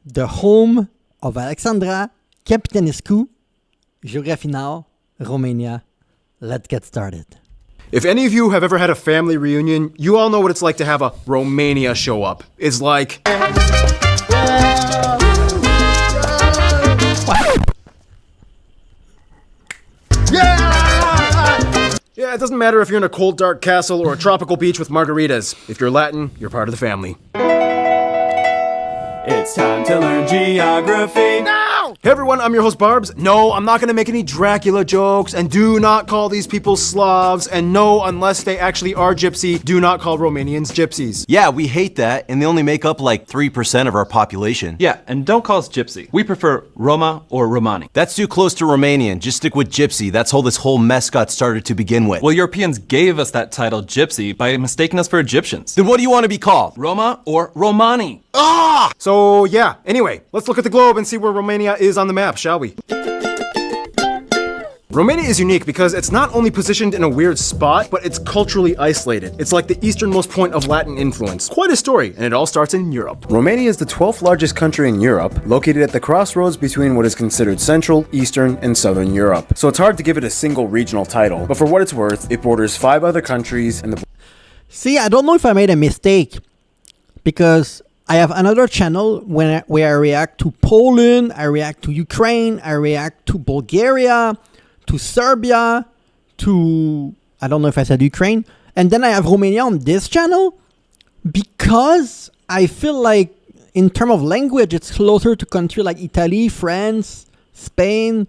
the home of Alexandra Capitanescu, Geography Now, Romania. Let's get started. If any of you have ever had a family reunion, you all know what it's like to have a Romania show up. It's like... Yeah, it doesn't matter if you're in a cold, dark castle or a tropical beach with margaritas. If you're Latin, you're part of the family. It's time to learn geography. Now! Hey everyone, I'm your host Barbs. No, I'm not gonna make any Dracula jokes, and do not call these people Slavs, and no, unless they actually are gypsy, do not call Romanians gypsies. Yeah, we hate that, and they only make up like 3% of our population. Yeah, and don't call us gypsy. We prefer Roma or Romani. That's too close to Romanian. Just stick with gypsy. That's how this whole mess got started to begin with. Well, Europeans gave us that title gypsy by mistaking us for Egyptians. Then what do you want to be called? Roma or Romani? Ah! So yeah, anyway, let's look at the globe and see where Romania is on the map, shall we? Romania is unique because it's not only positioned in a weird spot, but it's culturally isolated. It's like the easternmost point of Latin influence. Quite a story, and it all starts in Europe. Romania is the 12th largest country in Europe, located at the crossroads between what is considered Central, Eastern, and Southern Europe. So it's hard to give it a single regional title, but for what it's worth, it borders 5 other countries and the... See, I don't know if I made a mistake because I have another channel where I react to Poland, I react to Ukraine, I react to Bulgaria, to Serbia, to, I don't know if I said Ukraine, and then I have Romania on this channel because I feel like in terms of language, it's closer to countries like Italy, France, Spain,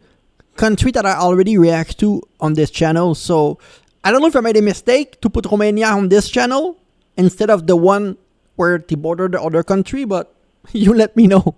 countries that I already react to on this channel. So I don't know if I made a mistake to put Romania on this channel instead of the one where they border the other country, but you let me know.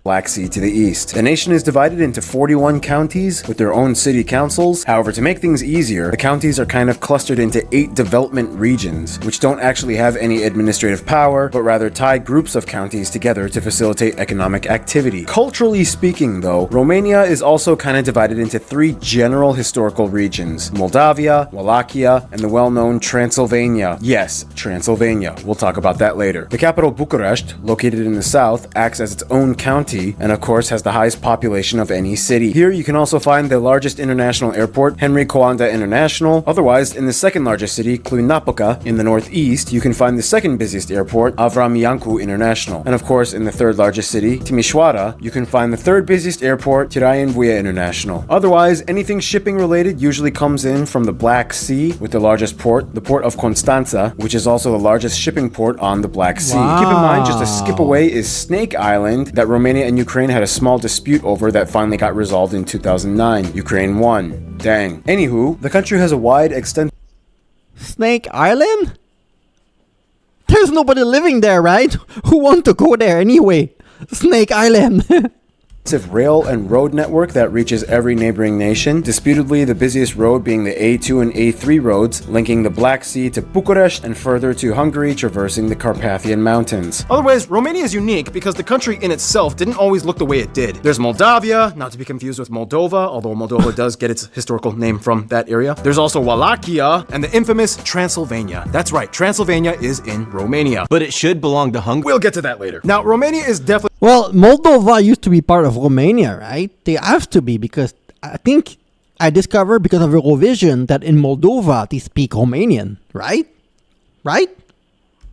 Black Sea to the east. The nation is divided into 41 counties with their own city councils. However, to make things easier, the counties are kind of clustered into 8 development regions, which don't actually have any administrative power, but rather tie groups of counties together to facilitate economic activity. Culturally speaking, though, Romania is also kind of divided into 3 general historical regions: Moldavia, Wallachia, and the well-known Transylvania. Yes, Transylvania. We'll talk about that later. The capital, Bucharest, located in the south, acts as its own county, and of course has the highest population of any city. Here you can also find the largest international airport, Henry Coanda International. Otherwise, in the second largest city, Cluj-Napoca, in the northeast, you can find the second busiest airport, Avram Iancu International. And of course, in the third largest city, Timișoara, you can find the third busiest airport, Tiraien Vuia International. Otherwise, anything shipping related usually comes in from the Black Sea, with the largest port, the port of Constanța, which is also the largest shipping port on the Black Sea. Wow. Keep in mind, just a skip away is Snake Island, that Romania and Ukraine had a small dispute over that finally got resolved in 2009. Ukraine won. Dang. Anywho, the country has a wide extent... Snake Island? There's nobody living there, right? Who want to go there anyway? Snake Island. rail and road network that reaches every neighboring nation, disputedly the busiest road being the A2 and A3 roads linking the Black Sea to Bucharest and further to Hungary, traversing the Carpathian Mountains. Otherwise, Romania is unique because the country in itself didn't always look the way it did. There's Moldavia, not to be confused with Moldova, although Moldova does get its historical name from that area. There's also Wallachia and the infamous Transylvania. That's right, Transylvania is in Romania. But it should belong to Hungary. We'll get to that later. Now, Romania is definitely... Well, Moldova used to be part of Romania, right? They have to be because I think I discovered because of Eurovision that in Moldova they speak Romanian, right? Right?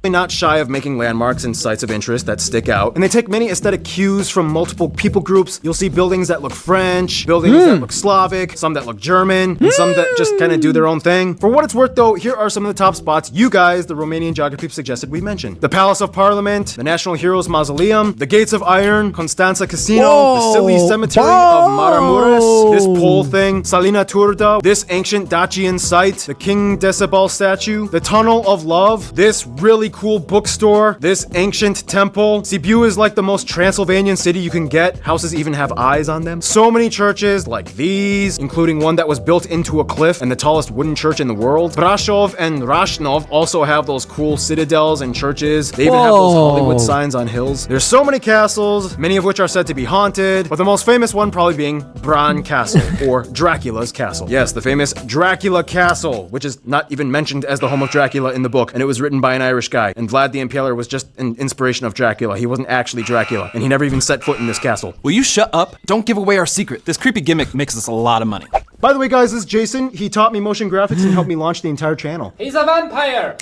not shy of making landmarks and sites of interest that stick out, and they take many aesthetic cues from multiple people groups. You'll see buildings that look French, buildings that look Slavic, some that look German, and some that just kind of do their own thing. For what it's worth though, here are some of the top spots you guys, the Romanian geography suggested we mention. The Palace of Parliament, the National Heroes Mausoleum, the Gates of Iron, Constanța Casino, the Silly Cemetery of Maramureș, this pole thing, Salina Turda, this ancient Dacian site, the King Decibel statue, the Tunnel of Love, this really cool bookstore, this ancient temple. Sibiu is like the most Transylvanian city you can get. Houses even have eyes on them. So many churches like these, including one that was built into a cliff and the tallest wooden church in the world. Brasov and Rashnov also have those cool citadels and churches. They even have those Hollywood signs on hills. There's so many castles, many of which are said to be haunted, but the most famous one probably being Bran Castle, or Dracula's castle. Yes, the famous Dracula Castle, which is not even mentioned as the home of Dracula in the book, and it was written by an Irish guy. guy, and Vlad the Impaler was just an inspiration of Dracula. He wasn't actually Dracula, and he never even set foot in this castle. Will you shut up? Don't give away our secret. This creepy gimmick makes us a lot of money. By the way, guys, this is Jason. He taught me motion graphics and helped me launch the entire channel. He's a vampire!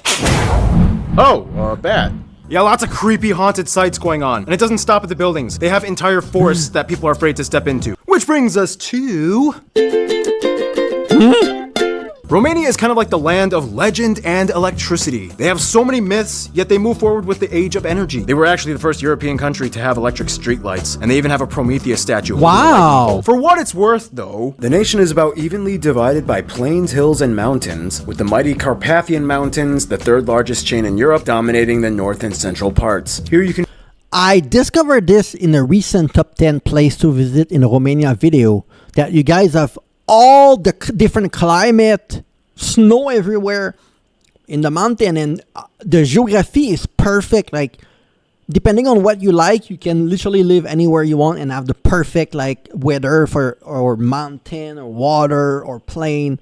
Oh, bad. Yeah, lots of creepy haunted sites going on. And it doesn't stop at the buildings. They have entire forests that people are afraid to step into. Which brings us to... Romania is kind of like the land of legend and electricity. They have so many myths, yet they move forward with the age of energy. They were actually the first European country to have electric streetlights, and they even have a Prometheus statue. Wow. For what it's worth, though, The nation is about evenly divided by plains, hills, and mountains, with the mighty Carpathian Mountains, the third largest chain in Europe, dominating the north and central parts. Here you can I discovered this in a recent top 10 place to visit in Romania video, that you guys have all the different climate, snow everywhere in the mountain, and the geography is perfect. Like, depending on what you like, you can literally live anywhere you want and have the perfect like weather for or mountain or water or plain.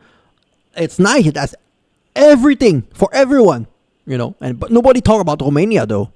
It's nice. It has everything for everyone, you know. And but nobody talk about Romania though.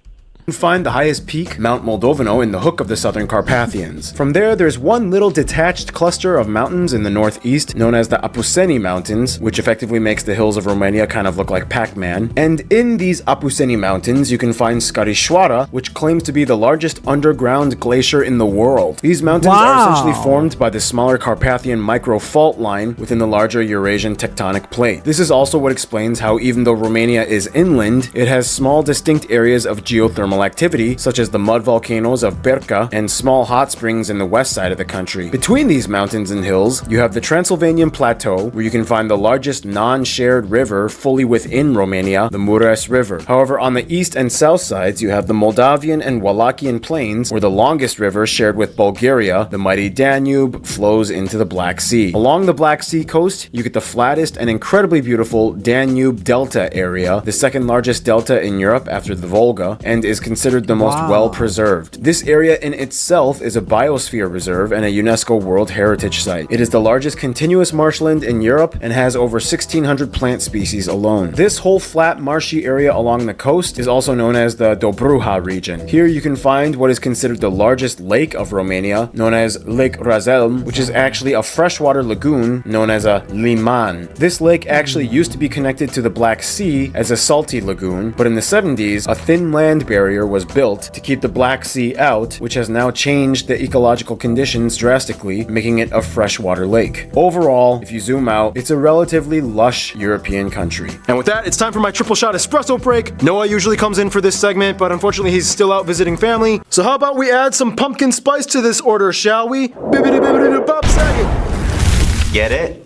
find the highest peak, Mount Moldovano, in the hook of the Southern Carpathians. From there, there's one little detached cluster of mountains in the northeast known as the Apuseni Mountains, which effectively makes the hills of Romania kind of look like Pac-Man. And in these Apuseni Mountains, you can find Scaricioara, which claims to be the largest underground glacier in the world. These mountains are essentially formed by the smaller Carpathian micro-fault line within the larger Eurasian tectonic plate. This is also what explains how, even though Romania is inland, it has small distinct areas of geothermal activity, such as the mud volcanoes of Berca and small hot springs in the west side of the country. Between these mountains and hills, you have the Transylvanian Plateau, where you can find the largest non-shared river fully within Romania, the Mureș River. However, on the east and south sides, you have the Moldavian and Wallachian plains, where the longest river shared with Bulgaria, the mighty Danube, flows into the Black Sea. Along the Black Sea coast, you get the flattest and incredibly beautiful Danube Delta area, the second largest delta in Europe after the Volga, and is considered the most well-preserved. This area in itself is a biosphere reserve and a UNESCO World Heritage Site. It is the largest continuous marshland in Europe and has over 1,600 plant species alone. This whole flat marshy area along the coast is also known as the Dobruja region. Here you can find what is considered the largest lake of Romania, known as Lake Razelm, which is actually a freshwater lagoon known as a liman. This lake actually used to be connected to the Black Sea as a salty lagoon, but in the 70s, a thin land barrier was built to keep the Black Sea out, which has now changed the ecological conditions drastically, making it a freshwater lake. Overall, if you zoom out, it's a relatively lush European country. And with that, it's time for my triple shot espresso break. Noah usually comes in for this segment, but unfortunately he's still out visiting family. So how about we add some pumpkin spice to this order, shall we? Bibbidi bibbidi bop sagging. Get it?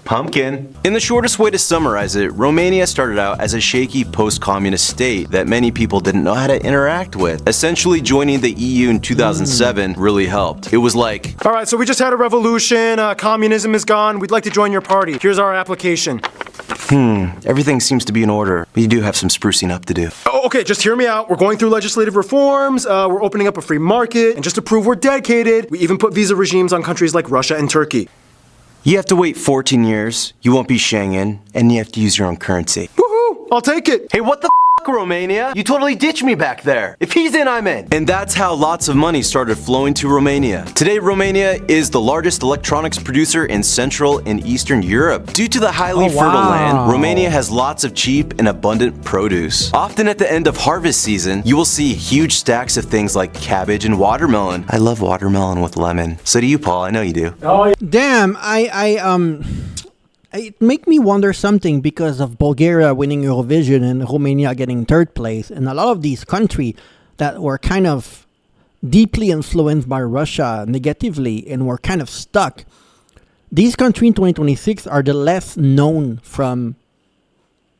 Pumpkin. In the shortest way to summarize it, Romania started out as a shaky post-communist state that many people didn't know how to interact with. Essentially, joining the EU in 2007 really helped. It was like, All right, so we just had a revolution, communism is gone, we'd like to join your party. Here's our application. everything seems to be in order, but you do have some sprucing up to do. Oh, okay, just hear me out. We're going through legislative reforms, we're opening up a free market, and just to prove we're dedicated, we even put visa regimes on countries like Russia and Turkey. You have to wait 14 years, you won't be Schengen, and you have to use your own currency. Woohoo! I'll take it. Hey, what the f***, Romania? You totally ditched me back there. If he's in, I'm in. And that's how lots of money started flowing to Romania. Today, Romania is the largest electronics producer in Central and Eastern Europe. Due to the highly fertile land, Romania has lots of cheap and abundant produce. Often at the end of harvest season, you will see huge stacks of things like cabbage and watermelon. I love watermelon with lemon. So do you, Paul. I know you do. Damn, it make me wonder something because of Bulgaria winning Eurovision and Romania getting third place, and a lot of these countries that were kind of deeply influenced by Russia negatively and were kind of stuck. These countries in 2026 are the less known from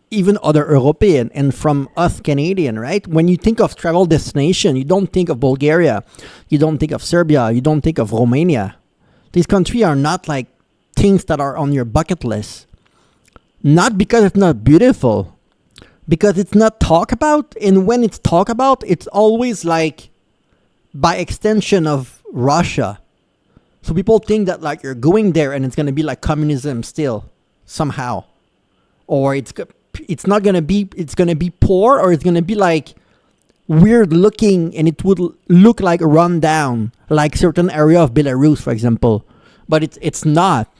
even other European and from us Canadian, right? When you think of travel destination, you don't think of Bulgaria, you don't think of Serbia, you don't think of Romania. These countries are not like things that are on your bucket list. Not because it's not beautiful, because it's not talked about. And when it's talked about, it's always like by extension of Russia. So people think that like you're going there and it's going to be like communism still somehow. Or it's not gonna be, it's gonna be poor, or it's gonna be like weird looking, and it would look like run down, like certain area of Belarus, for example. But it's not.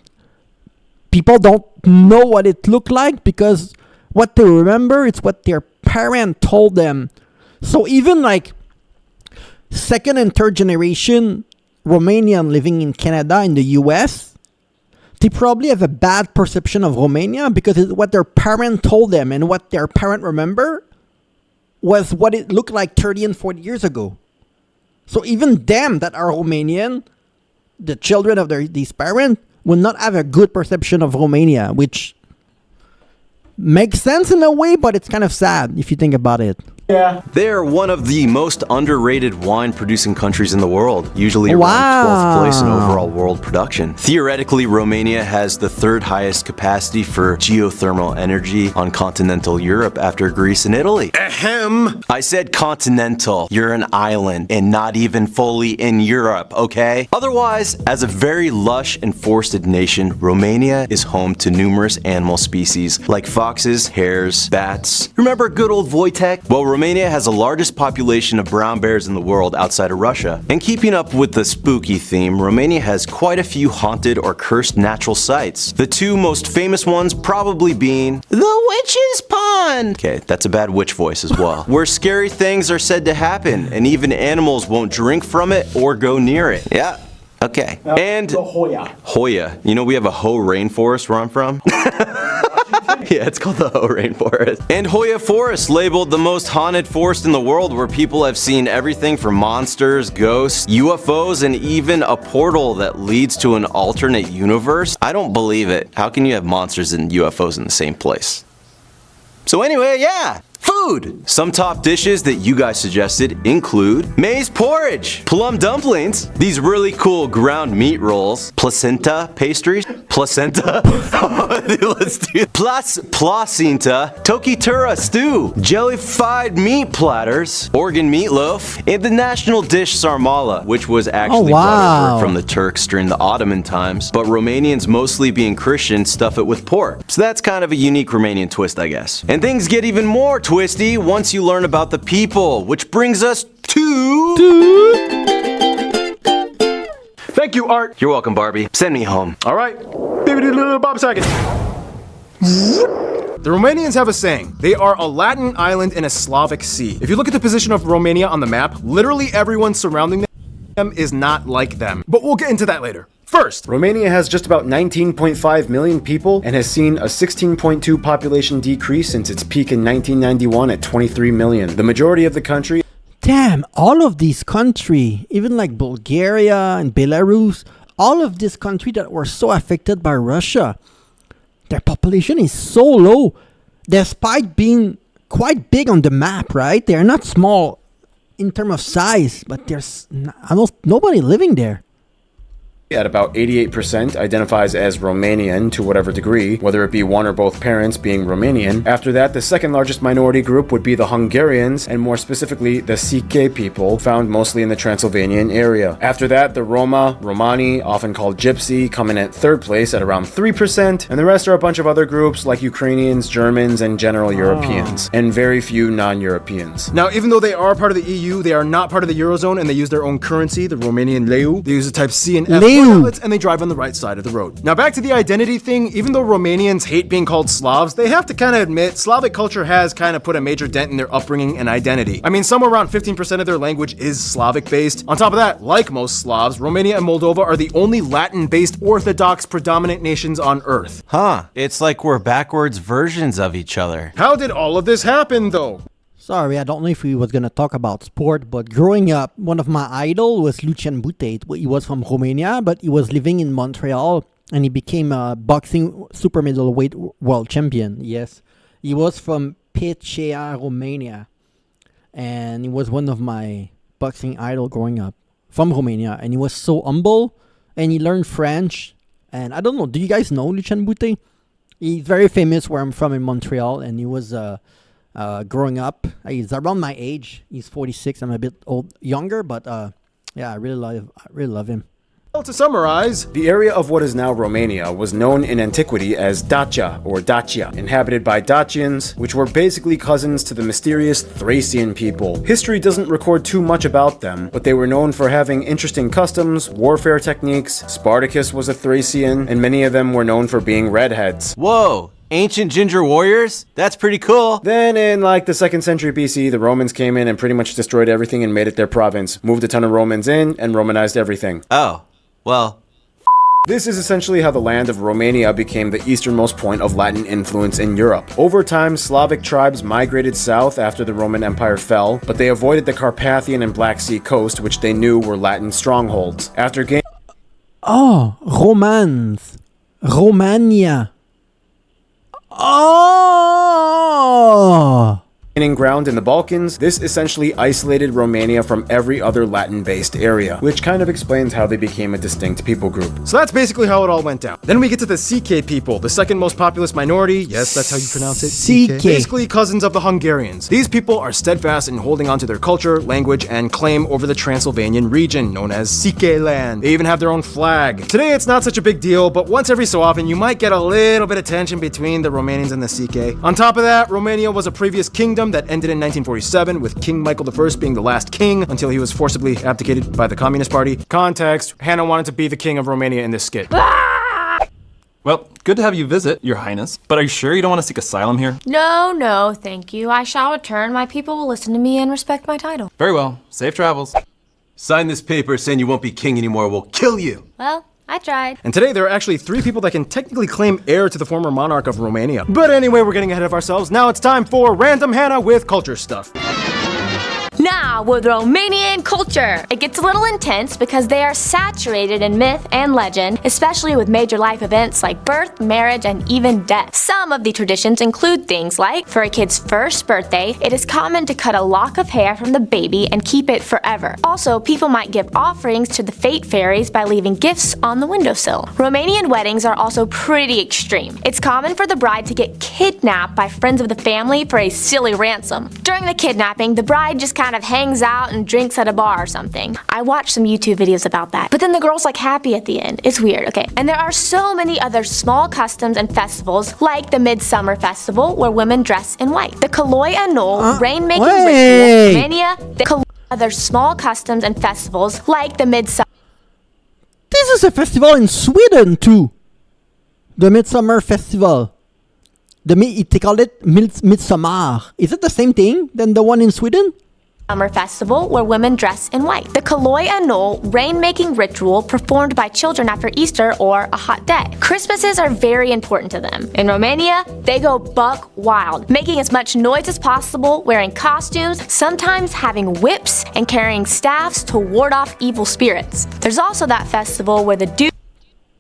People don't know what it looked like because what they remember, it's what their parent told them. So even like second and third generation Romanian living in Canada, in the US, they probably have a bad perception of Romania because it's what their parent told them, and what their parent remember was what it looked like 30 and 40 years ago. So even them that are Romanian, the children of these parents, will not have a good perception of Romania, which makes sense in a way, but it's kind of sad if you think about it. Yeah. They are one of the most underrated wine-producing countries in the world, usually around Wow. 12th place in overall world production. Theoretically, Romania has the third highest capacity for geothermal energy on continental Europe after Greece and Italy. Ahem. I said continental. You're an island and not even fully in Europe, okay? Otherwise, as a very lush and forested nation, Romania is home to numerous animal species like foxes, hares, bats. Remember good old Wojtek? Well, Romania has the largest population of brown bears in the world outside of Russia. And keeping up with the spooky theme, Romania has quite a few haunted or cursed natural sites. The two most famous ones probably being the Witch's Pond. Okay, that's a bad witch voice as well. Where scary things are said to happen, and even animals won't drink from it or go near it. Yeah. Okay. And The Hoya. Hoya. You know we have a Ho rainforest where I'm from? Yeah, it's called the Ho Rainforest. And Hoya Forest, labeled the most haunted forest in the world, where people have seen everything from monsters, ghosts, UFOs, and even a portal that leads to an alternate universe. I don't believe it. How can you have monsters and UFOs in the same place? So anyway, yeah. Food! Some top dishes that you guys suggested include maize porridge, plum dumplings, these really cool ground meat rolls, placenta pastries, placenta? Let's do placenta, tokitura stew, jellified meat platters, organ meatloaf, and the national dish sarmala, which was actually brought wow. over from the Turks during the Ottoman times, but Romanians, mostly being Christian, stuff it with pork. So that's kind of a unique Romanian twist, I guess. And things get even more twisty once you learn about the people, which brings us to... Thank you, Art. You're welcome, Barbie. Send me home. All right. Bob Saget. The Romanians have a saying. They are a Latin island in a Slavic sea. If you look at the position of Romania on the map, literally everyone surrounding them is not like them. But we'll get into that later. First, Romania has just about 19.5 million people and has seen a 16.2 population decrease since its peak in 1991 at 23 million. The majority of the country... Damn, all of these countries, even like Bulgaria and Belarus, all of these countries that were so affected by Russia, their population is so low, despite being quite big on the map, right? They're not small in terms of size, but there's almost nobody living there. at about 88% identifies as Romanian to whatever degree, whether it be one or both parents being Romanian. After that, the second largest minority group would be the Hungarians, and more specifically the Sike people, found mostly in the Transylvanian area. After that, the Roma, Romani, often called Gypsy, come in at third place at around 3%, and the rest are a bunch of other groups like Ukrainians, Germans, and general Europeans, and very few non-Europeans. Now, even though they are part of the EU, they are not part of the Eurozone, and they use their own currency, the Romanian leu. They use the type C and F outlets, and they drive on the right side of the road. Now, back to the identity thing. Even though Romanians hate being called Slavs, they have to kind of admit Slavic culture has kind of put a major dent in their upbringing and identity. I mean, somewhere around 15% of their language is Slavic-based. On top of that, like most Slavs, Romania and Moldova are the only Latin-based Orthodox predominant nations on Earth. Huh, it's like we're backwards versions of each other. How did all of this happen, though? Sorry, I don't know if we was gonna talk about sport, but growing up, one of my idol was Lucian Bute. He was from Romania, but he was living in Montreal, and he became a boxing super middleweight world champion. Yes, he was from Pecea, Romania, and he was one of my boxing idol growing up from Romania. And he was so humble, and he learned French. And I don't know, do you guys know Lucian Bute? He's very famous where I'm from in Montreal, and he was growing up. He's around my age. He's 46. I'm a bit younger, but yeah, I really love him. To summarize, The area of what is now Romania was known in antiquity as Dacia or Dacia, inhabited by Dacians, which were basically cousins to the mysterious Thracian people. History doesn't record too much about them, but they were known for having interesting customs, warfare techniques. Spartacus was a Thracian, and many of them were known for being redheads. Whoa, ancient ginger warriors? That's pretty cool. Then in like the 2nd century BC, the Romans came in and pretty much destroyed everything and made it their province, moved a ton of Romans in, and Romanized everything. Oh, well, This is essentially how the land of Romania became the easternmost point of Latin influence in Europe. Over time, Slavic tribes migrated south after the Roman Empire fell, but they avoided the Carpathian and Black Sea coast, which they knew were Latin strongholds. After gaining Oh, Romans. Romania. Oh! ground in the Balkans, this essentially isolated Romania from every other Latin-based area, which kind of explains how they became a distinct people group. so that's basically how it all went down. Then we get to the CK people, the second most populous minority. Yes, that's how you pronounce it. CK. Basically cousins of the Hungarians. These people are steadfast in holding on to their culture, language, and claim over the Transylvanian region, known as CK land. They even have their own flag. Today it's not such a big deal, but once every so often you might get a little bit of tension between the Romanians and the CK. On top of that, Romania was a previous kingdom that ended in 1947, with King Michael I being the last king until he was forcibly abdicated by the Communist Party. Context, Hannah wanted to be the king of Romania in this skit. Well, good to have you visit, Your Highness. But are you sure you don't want to seek asylum here? No, thank you. I shall return. My people will listen to me and respect my title. Very well. Safe travels. Sign this paper saying you won't be king anymore. We'll kill you. Well, I tried. And today there are actually 3 people that can technically claim heir to the former monarch of Romania. But anyway, we're getting ahead of ourselves. Now it's time for Random Hannah with culture stuff. Now, with Romanian culture, it gets a little intense because they are saturated in myth and legend, especially with major life events like birth, marriage, and even death. Some of the traditions include things like, for a kid's first birthday, it is common to cut a lock of hair from the baby and keep it forever. Also, people might give offerings to the fate fairies by leaving gifts on the windowsill. Romanian weddings are also pretty extreme. It's common for the bride to get kidnapped by friends of the family for a silly ransom. During the kidnapping, the bride just kind of hangs out and drinks at a bar or something. I watched some YouTube videos about that. But then the girl's like happy at the end. It's weird, okay? And there are so many other small customs and festivals, like the Midsummer Festival, where women dress in white. The Kaloi Anul, rain-making ritual, Romania, other small customs and festivals, like the Midsummer. This is a festival in Sweden too. The Midsummer Festival. They call it Midsummer. Is it the same thing than the one in Sweden? Summer Festival, where women dress in white. The Kaloi Anul, rain-making ritual performed by children after Easter or a hot day. Christmases are very important to them. In Romania, they go buck wild, making as much noise as possible, wearing costumes, sometimes having whips, and carrying staffs to ward off evil spirits. There's also that festival where the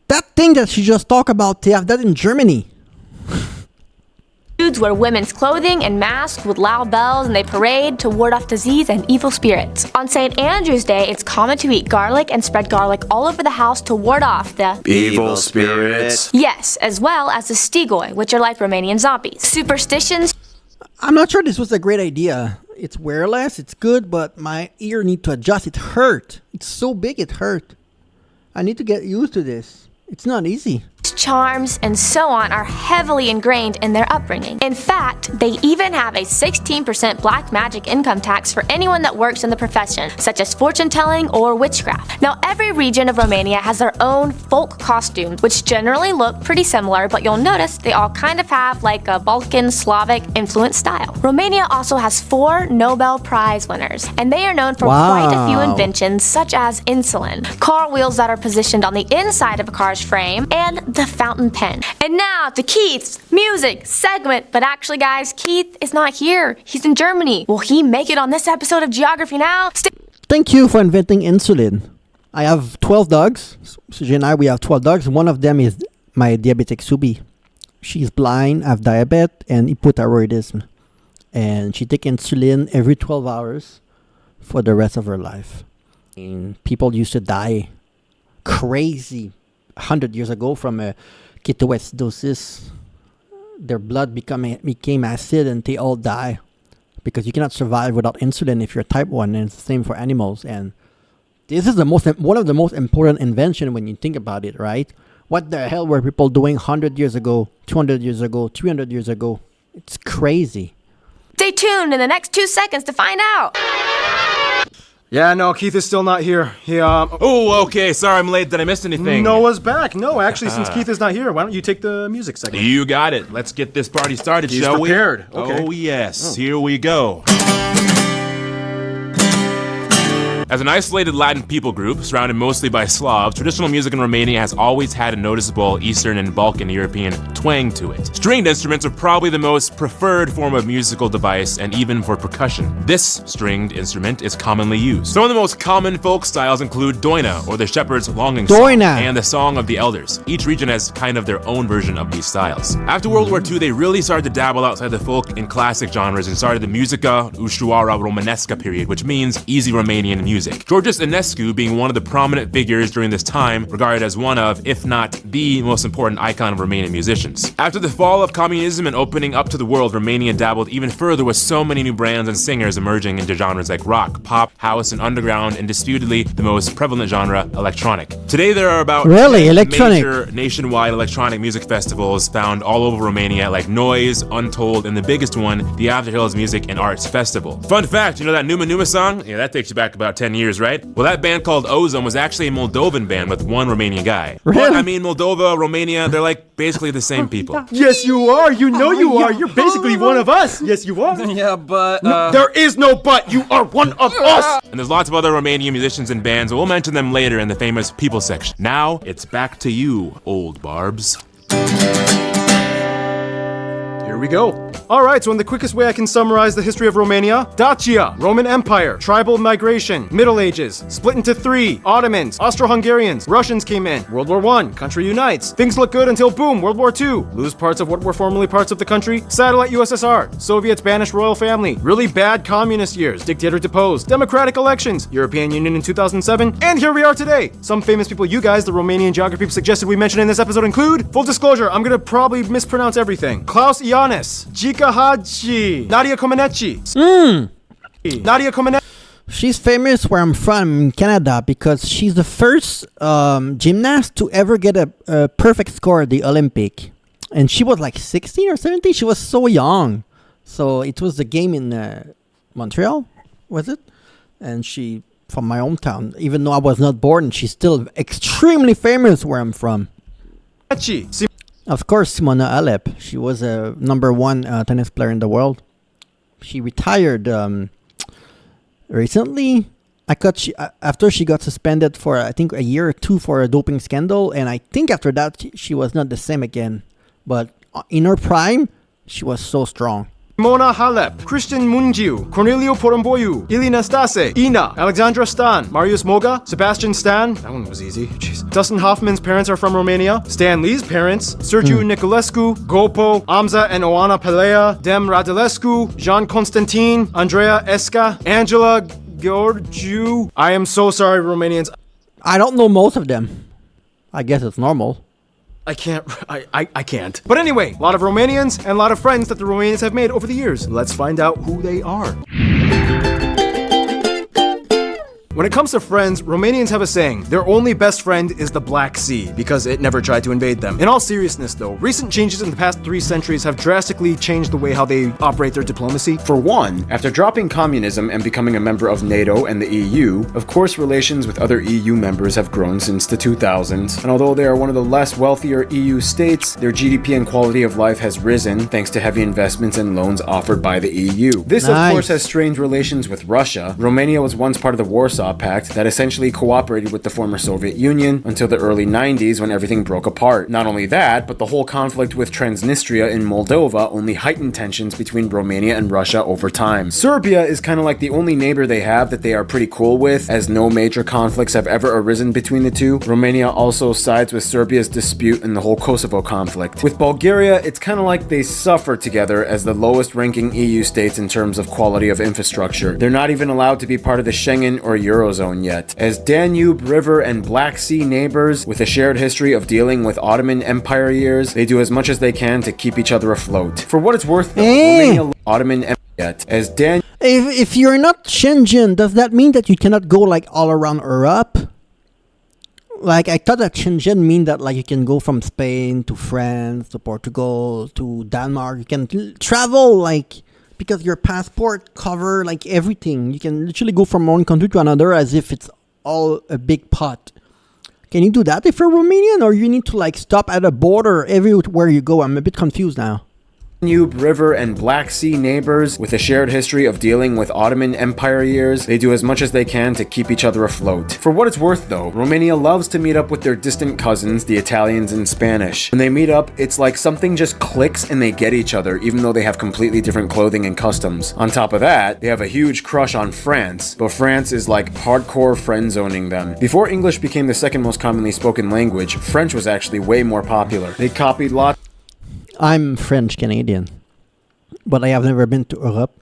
That thing that she just talked about, they have that in Germany. dudes wear women's clothing and masks with loud bells, and they parade to ward off disease and evil spirits. On St. Andrew's Day, it's common to eat garlic and spread garlic all over the house to ward off the Evil spirits. Yes, as well as the stigoi, which are like Romanian zombies. Superstitions. I'm not sure this was a great idea. It's wireless, it's good, but my ear need to adjust. It hurt. It's so big, it hurt. I need to get used to this. It's not easy. Charms, and so on are heavily ingrained in their upbringing. In fact, they even have a 16% black magic income tax for anyone that works in the profession, such as fortune telling or witchcraft. Now, every region of Romania has their own folk costumes, which generally look pretty similar, but you'll notice they all kind of have like a Balkan Slavic influenced style. Romania also has 4 Nobel Prize winners, and they are known for quite a few inventions, such as insulin, car wheels that are positioned on the inside of a car's frame, and the fountain pen. And now to Keith's music segment. But actually, guys, Keith is not here. He's in Germany. Will he make it on this episode of Geography Now? Thank you for inventing insulin. I have 12 dogs. Suji and I, we have 12 dogs. One of them is my diabetic Subi. She's blind, have diabetes, and hypothyroidism. And she takes insulin every 12 hours for the rest of her life. And people used to die crazy 100 years ago from ketoacidosis. Their blood became acid and they all die because you cannot survive without insulin if you're type 1, and it's the same for animals. And This is one of the most important invention when you think about it, right? What the hell were people doing 100 years ago, 200 years ago, 300 years ago? It's crazy. Stay tuned in the next 2 seconds to find out. Yeah, no, Keith is still not here. He, Oh, okay. Sorry I'm late. Did I miss anything? Noah's back. No, actually, since Keith is not here, why don't you take the music segment? You got it. Let's get this party started, He's shall prepared. we? Okay. Oh, yes. Here we go. As an isolated Latin people group, surrounded mostly by Slavs, traditional music in Romania has always had a noticeable Eastern and Balkan European twang to it. Stringed instruments are probably the most preferred form of musical device, and even for percussion. This stringed instrument is commonly used. Some of the most common folk styles include Doina, or the shepherd's longing song, Doina. and the Song of the Elders. Each region has kind of their own version of these styles. After World War II, they really started to dabble outside the folk and classic genres and started the Musica Ușoară Românescă period, which means easy Romanian music. Georges Enescu being one of the prominent figures during this time, regarded as one of, if not the most important icon of Romanian musicians. After the fall of communism and opening up to the world, Romania dabbled even further with so many new brands and singers emerging into genres like rock, pop, house, and underground, and disputedly the most prevalent genre, electronic. Today there are about 10 major nationwide electronic music festivals found all over Romania, like Noise, Untold, and the biggest one, the Afterhills Music and Arts Festival. Fun fact, you know that Numa Numa song? Yeah, that takes you back about 10 years, right? Well, that band called Ozone was actually a Moldovan band with one Romanian guy. Really? But, I mean, Moldova, Romania, they're like basically the same people. Yes, you are. You know you are. You're basically one of us. Yes, you are. Yeah, but, There is no but. You are one of us. And there's lots of other Romanian musicians and bands, and we'll mention them later in the famous people section. Now, it's back to you, old barbs. Here we go. Alright, so in the quickest way I can summarize the history of Romania: Dacia, Roman Empire, tribal migration, Middle Ages, split into three, Ottomans, Austro-Hungarians, Russians came in, World War I, country unites, things look good until boom, World War II, lose parts of what were formerly parts of the country, satellite USSR, Soviets banish royal family, really bad communist years, dictator deposed, democratic elections, European Union in 2007, and here we are today. Some famous people you guys, the Romanian geography suggested we mention in this episode include, full disclosure, I'm gonna probably mispronounce everything, Klaus Ioannis, Gica Hagi, Nadia Comaneci. Nadia Comaneci. She's famous where I'm from, in Canada, because she's the first gymnast to ever get a perfect score at the Olympic. And she was like 16 or 17. She was so young. So it was the game in Montreal, was it? And she, from my hometown, even though I was not born, she's still extremely famous where I'm from. Of course, Simona Halep. She was a #1 tennis player in the world. She retired recently. After she got suspended for, I think, a year or two for a doping scandal, and I think after that she was not the same again. But in her prime, she was so strong. Mona Halep, Christian Mungiu, Cornelio Porumboiu, Ilina Stase, Ina, Alexandra Stan, Marius Moga, Sebastian Stan, that one was easy, jeez. Dustin Hoffman's parents are from Romania, Stan Lee's parents, Sergiu Niculescu, Gopo, Amza and Oana Pelea, Dem Radulescu, Jean Constantin, Andreea Esca, Angela Georgiou. I am so sorry, Romanians. I don't know most of them. I guess it's normal. I can't. But anyway, a lot of Romanians and a lot of friends that the Romanians have made over the years. Let's find out who they are. When it comes to friends, Romanians have a saying, their only best friend is the Black Sea, because it never tried to invade them. In all seriousness though, recent changes in the past 3 centuries have drastically changed the way how they operate their diplomacy. For one, after dropping communism and becoming a member of NATO and the EU, of course relations with other EU members have grown since the 2000s, and although they are one of the less wealthier EU states, their GDP and quality of life has risen thanks to heavy investments and loans offered by the EU. This of course has strained relations with Russia. Romania was once part of the Warsaw Pact that essentially cooperated with the former Soviet Union until the early 90s when everything broke apart. Not only that, but the whole conflict with Transnistria in Moldova only heightened tensions between Romania and Russia over time. Serbia is kind of like the only neighbor they have that they are pretty cool with, as no major conflicts have ever arisen between the two. Romania also sides with Serbia's dispute in the whole Kosovo conflict. With Bulgaria, it's kind of like they suffer together as the lowest ranking EU states in terms of quality of infrastructure. They're not even allowed to be part of the Schengen or Eurozone yet. As Danube River and Black Sea neighbors with a shared history of dealing with Ottoman Empire years, they do as much as they can to keep each other afloat. For what it's worth, though, Romania Ottoman Empire yet. As If you're not Shenzhen, does that mean that you cannot go like all around Europe? Like I thought that Shenzhen mean that like you can go from Spain to France to Portugal to Denmark. You can travel like because your passport cover like everything. You can literally go from one country to another as if it's all a big pot. Can you do that if you're Romanian, or you need to like stop at a border everywhere you go? I'm a bit confused now. Danube River and Black Sea neighbors with a shared history of dealing with Ottoman Empire years, they do as much as they can to keep each other afloat. For what it's worth though, Romania loves to meet up with their distant cousins, the Italians and Spanish. When they meet up, it's like something just clicks and they get each other, even though they have completely different clothing and customs. On top of that, they have a huge crush on France, but France is like hardcore friend zoning them. Before English became the second most commonly spoken language, French was actually way more popular. They copied lots. I'm French Canadian, but I have never been to Europe.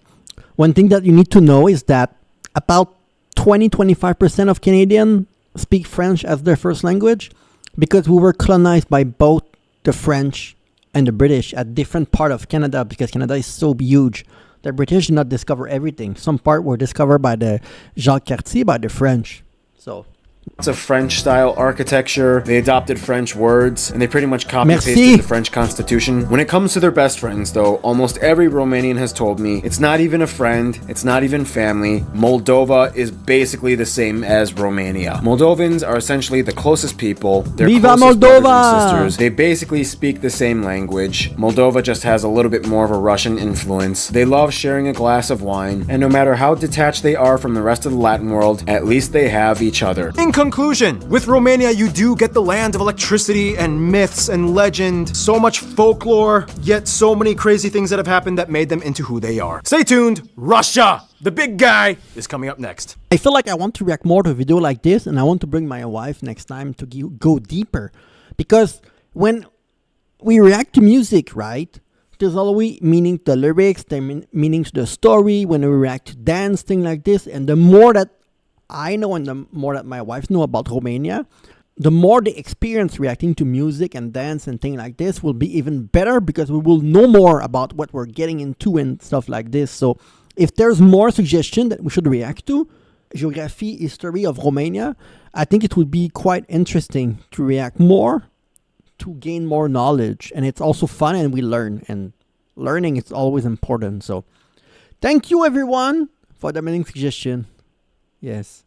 One thing that you need to know is that about 20-25% of Canadians speak French as their first language because we were colonized by both the French and the British at different part of Canada because Canada is so huge. The British did not discover everything. Some part were discovered by the Jacques Cartier, by the French. So lots of French-style architecture. They adopted French words, and they pretty much copy-pasted Merci. the French Constitution. When it comes to their best friends, though, almost every Romanian has told me it's not even a friend, it's not even family. Moldova is basically the same as Romania. Moldovans are essentially the closest people. They're Viva closest Moldova! brothers and sisters. They basically speak the same language. Moldova just has a little bit more of a Russian influence. They love sharing a glass of wine, and no matter how detached they are from the rest of the Latin world, at least they have each other. In conclusion, with Romania, you do get the land of electricity and myths and legend, so much folklore, yet so many crazy things that have happened that made them into who they are. Stay tuned, Russia, the big guy, is coming up next. I feel like I want to react more to a video like this, and I want to bring my wife next time to go deeper. Because when we react to music, right, there's always meaning to the lyrics, the meaning to the story. When we react to dance, things like this, and the more that I know and the more that my wife know about Romania, the more they experience reacting to music and dance and things like this will be even better because we will know more about what we're getting into and stuff like this. So if there's more suggestion that we should react to, geography, history of Romania, I think it would be quite interesting to react more, to gain more knowledge. And it's also fun and we learn. And learning is always important. So thank you everyone for the many suggestion. Yes.